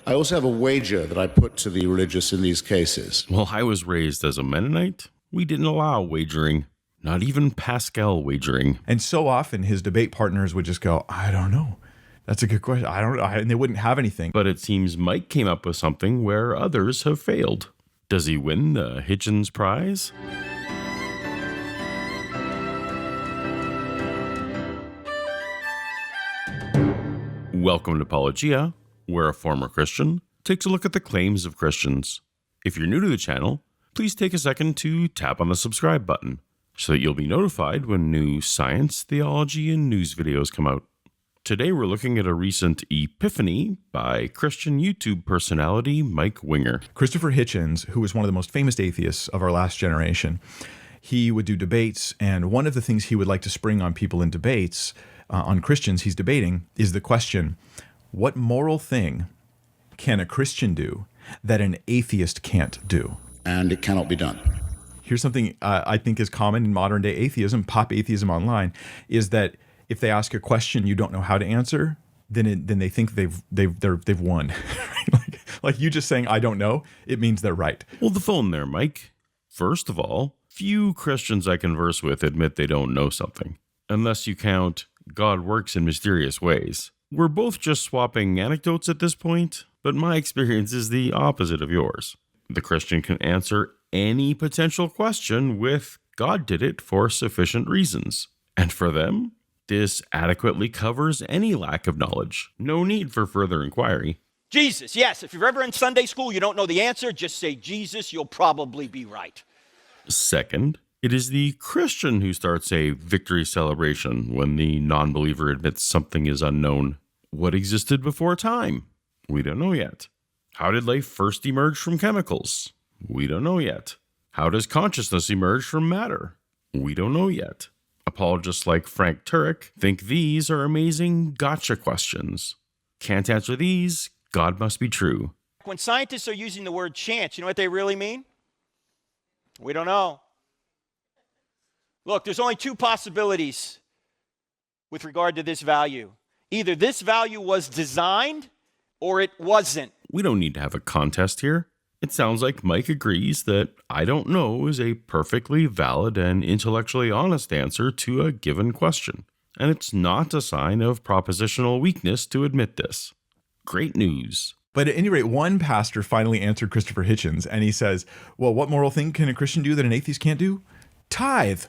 I also have a wager that I put to the religious in these cases. Well, I was raised as a Mennonite. We didn't allow wagering, not even Pascal wagering. And so often his debate partners would just go, I don't know. That's a good question. I don't know. And they wouldn't have anything. But it seems Mike came up with something where others have failed. Does he win the Hitchens Prize? Welcome to Paulogia, where a former Christian takes a look at the claims of Christians. If you're new to the channel, please take a second to tap on the subscribe button so that you'll be notified when new science, theology, and news videos come out. Today we're looking at a recent epiphany by Christian YouTube personality Mike Winger. Christopher Hitchens, who was one of the most famous atheists of our last generation, he would do debates, and one of the things he would like to spring on people in debates, on Christians he's debating, is the question, what moral thing can a Christian do that an atheist can't do? And it cannot be done. Here's something I think is common in modern day atheism, pop atheism online, is that if they ask a question you don't know how to answer, then they think they've won. like you just saying I don't know, it means they're right. Well, the phone there, Mike. First of all, few Christians I converse with admit they don't know something, unless you count God works in mysterious ways. We're both just swapping anecdotes at this point, but my experience is the opposite of yours. The Christian can answer any potential question with God did it for sufficient reasons. And for them, this adequately covers any lack of knowledge. No need for further inquiry. Jesus, yes. If you're ever in Sunday school, you don't know the answer, just say Jesus, you'll probably be right. Second, it is the Christian who starts a victory celebration when the non-believer admits something is unknown. What existed before time? We don't know yet. How did life first emerge from chemicals? We don't know yet. How does consciousness emerge from matter? We don't know yet. Apologists like Frank Turek think these are amazing gotcha questions. Can't answer these, God must be true. When scientists are using the word chance, you know what they really mean? We don't know. Look, there's only two possibilities with regard to this value. Either this value was designed or it wasn't. We don't need to have a contest here. It sounds like Mike agrees that I don't know is a perfectly valid and intellectually honest answer to a given question. And it's not a sign of propositional weakness to admit this. Great news. But at any rate, one pastor finally answered Christopher Hitchens, and he says, well, what moral thing can a Christian do that an atheist can't do? Tithe.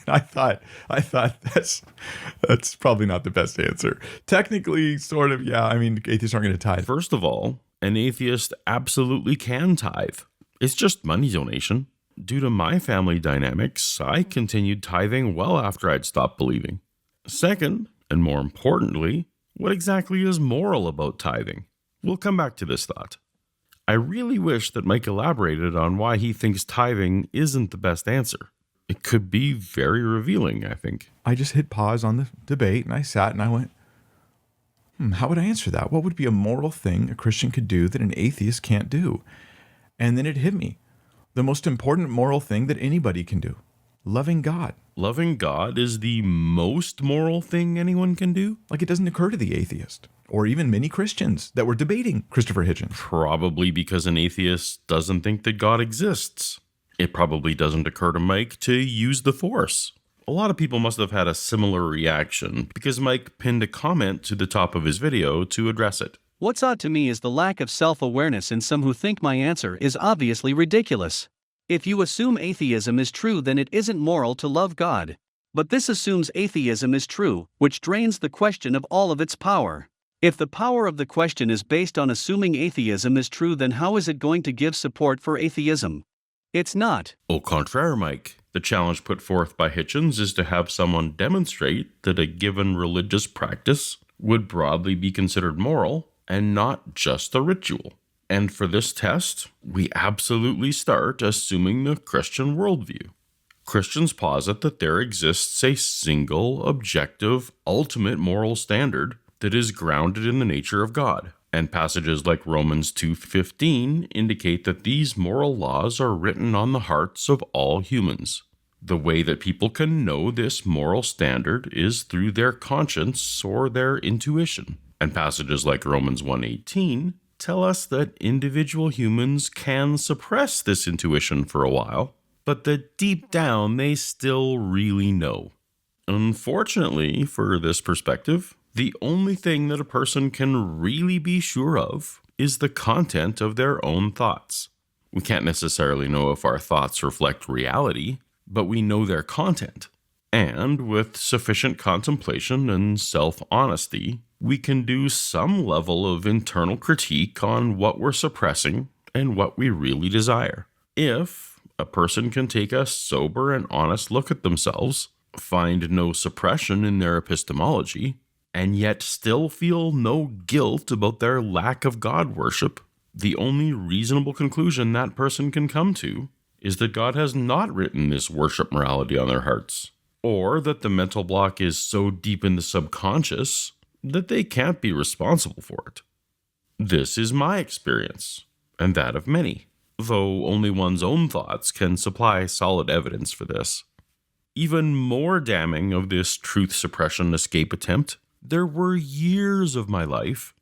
I thought that's probably not the best answer. Technically, sort of, yeah. I mean, atheists aren't going to tithe. First of all, an atheist absolutely can tithe. It's just money donation. Due to my family dynamics, I continued tithing well after I'd stopped believing. Second, and more importantly, what exactly is moral about tithing? We'll come back to this thought. I really wish that Mike elaborated on why he thinks tithing isn't the best answer. It could be very revealing, I think. I just hit pause on the debate, and I sat and I went, how would I answer that? What would be a moral thing a Christian could do that an atheist can't do? And then it hit me. The most important moral thing that anybody can do. Loving God. Loving God is the most moral thing anyone can do? Like, it doesn't occur to the atheist, or even many Christians that were debating Christopher Hitchens. Probably because an atheist doesn't think that God exists. It probably doesn't occur to Mike to use the Force. A lot of people must have had a similar reaction because Mike pinned a comment to the top of his video to address it. What's odd to me is the lack of self-awareness in some who think my answer is obviously ridiculous. If you assume atheism is true, then it isn't moral to love God. But this assumes atheism is true, which drains the question of all of its power. If the power of the question is based on assuming atheism is true, then how is it going to give support for atheism? It's not. Au contraire, Mike. The challenge put forth by Hitchens is to have someone demonstrate that a given religious practice would broadly be considered moral and not just a ritual. And for this test, we absolutely start assuming the Christian worldview. Christians posit that there exists a single, objective, ultimate moral standard that is grounded in the nature of God. And passages like Romans 2:15 indicate that these moral laws are written on the hearts of all humans. The way that people can know this moral standard is through their conscience or their intuition. And passages like Romans 1:18 tell us that individual humans can suppress this intuition for a while, but that deep down they still really know. Unfortunately, for this perspective, the only thing that a person can really be sure of is the content of their own thoughts. We can't necessarily know if our thoughts reflect reality, but we know their content. And with sufficient contemplation and self-honesty, we can do some level of internal critique on what we're suppressing and what we really desire. If a person can take a sober and honest look at themselves, find no suppression in their epistemology, and yet still feel no guilt about their lack of God worship, the only reasonable conclusion that person can come to is that God has not written this worship morality on their hearts, or that the mental block is so deep in the subconscious that they can't be responsible for it. This is my experience, and that of many, though only one's own thoughts can supply solid evidence for this. Even more damning of this truth suppression escape attempt, there were years of my life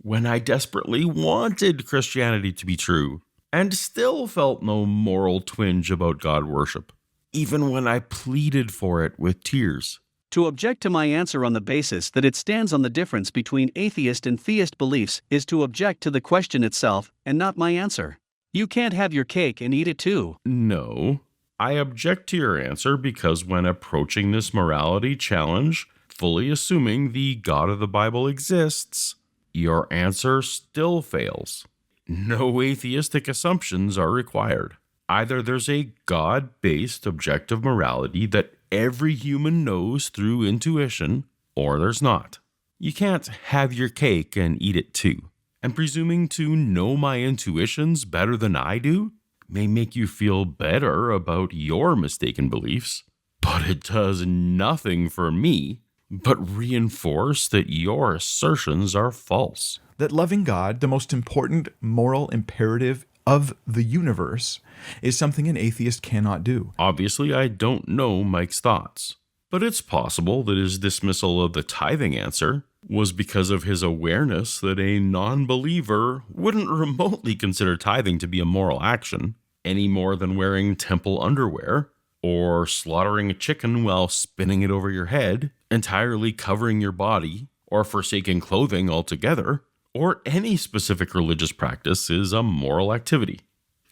when I desperately wanted Christianity to be true, and still felt no moral twinge about God worship, even when I pleaded for it with tears. To object to my answer on the basis that it stands on the difference between atheist and theist beliefs is to object to the question itself and not my answer. You can't have your cake and eat it too. No, I object to your answer because when approaching this morality challenge, fully assuming the God of the Bible exists, your answer still fails. No atheistic assumptions are required. Either there's a God-based objective morality that every human knows through intuition, or there's not. You can't have your cake and eat it too. And presuming to know my intuitions better than I do may make you feel better about your mistaken beliefs, but it does nothing for me but reinforce that your assertions are false. That loving God, the most important moral imperative of the universe, is something an atheist cannot do. Obviously, I don't know Mike's thoughts, but it's possible that his dismissal of the tithing answer was because of his awareness that a non-believer wouldn't remotely consider tithing to be a moral action, any more than wearing temple underwear, or slaughtering a chicken while spinning it over your head, entirely covering your body, or forsaking clothing altogether, or any specific religious practice is a moral activity.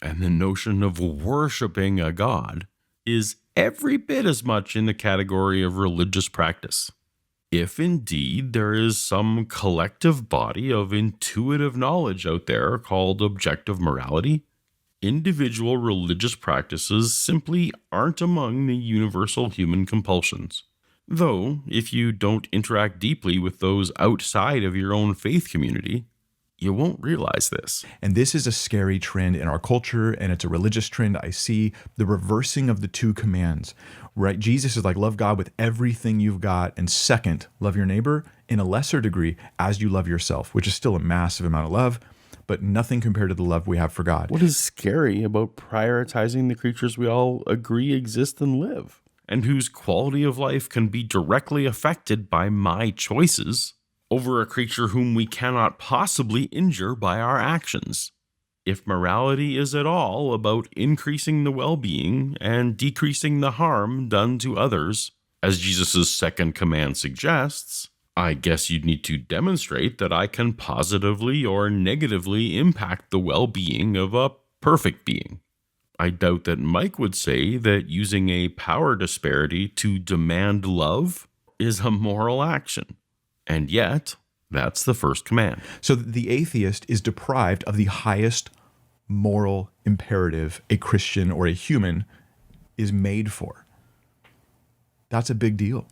And the notion of worshiping a god is every bit as much in the category of religious practice. If indeed there is some collective body of intuitive knowledge out there called objective morality, individual religious practices simply aren't among the universal human compulsions. Though, if you don't interact deeply with those outside of your own faith community, you won't realize this. And this is a scary trend in our culture, and it's a religious trend. I see the reversing of the two commands, right? Jesus is like, love God with everything you've got, and second, love your neighbor in a lesser degree as you love yourself, which is still a massive amount of love, but nothing compared to the love we have for God. What is scary about prioritizing the creatures we all agree exist and live, and whose quality of life can be directly affected by my choices, over a creature whom we cannot possibly injure by our actions? If morality is at all about increasing the well-being and decreasing the harm done to others, as Jesus' second command suggests, I guess you'd need to demonstrate that I can positively or negatively impact the well-being of a perfect being. I doubt that Mike would say that using a power disparity to demand love is a moral action. And yet, that's the first command. So the atheist is deprived of the highest moral imperative a Christian or a human is made for. That's a big deal.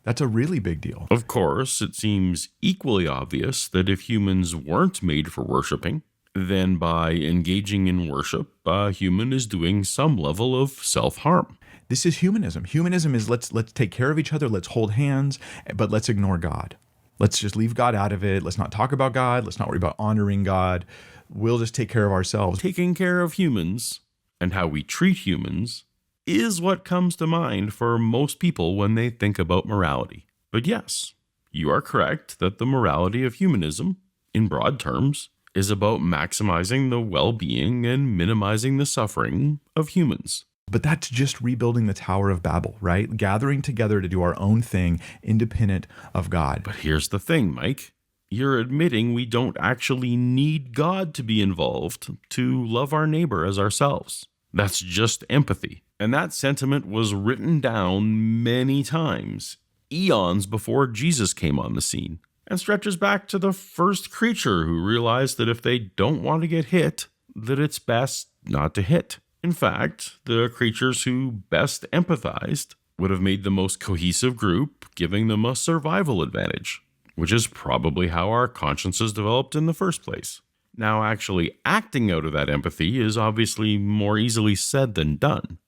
That's a really big deal. Of course, it seems equally obvious that if humans weren't made for worshiping, then by engaging in worship, a human is doing some level of self-harm. This is humanism. Humanism is let's take care of each other, let's hold hands, but let's ignore God. Let's just leave God out of it. Let's not talk about God. Let's not worry about honoring God. We'll just take care of ourselves. Taking care of humans and how we treat humans is what comes to mind for most people when they think about morality. But yes, you are correct that the morality of humanism, in broad terms, is about maximizing the well-being and minimizing the suffering of humans. But that's just rebuilding the Tower of Babel, right? Gathering together to do our own thing, independent of God. But here's the thing, Mike. You're admitting we don't actually need God to be involved to love our neighbor as ourselves. That's just empathy. And that sentiment was written down many times, eons before Jesus came on the scene, and stretches back to the first creature who realized that if they don't want to get hit, that it's best not to hit. In fact, the creatures who best empathized would have made the most cohesive group, giving them a survival advantage, which is probably how our consciences developed in the first place. Now, actually acting out of that empathy is obviously more easily said than done,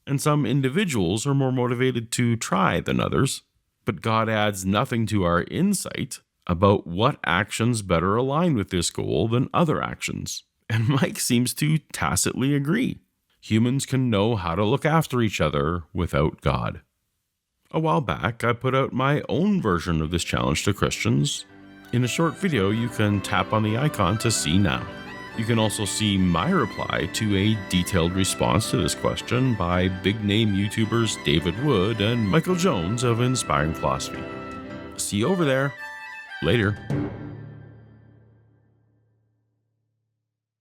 and some individuals are more motivated to try than others, but God adds nothing to our insight about what actions better align with this goal than other actions, and Mike seems to tacitly agree. Humans can know how to look after each other without God. A while back, I put out my own version of this challenge to Christians. In a short video, you can tap on the icon to see now. You can also see my reply to a detailed response to this question by big-name YouTubers David Wood and Michael Jones of Inspiring Philosophy. See you over there. Later.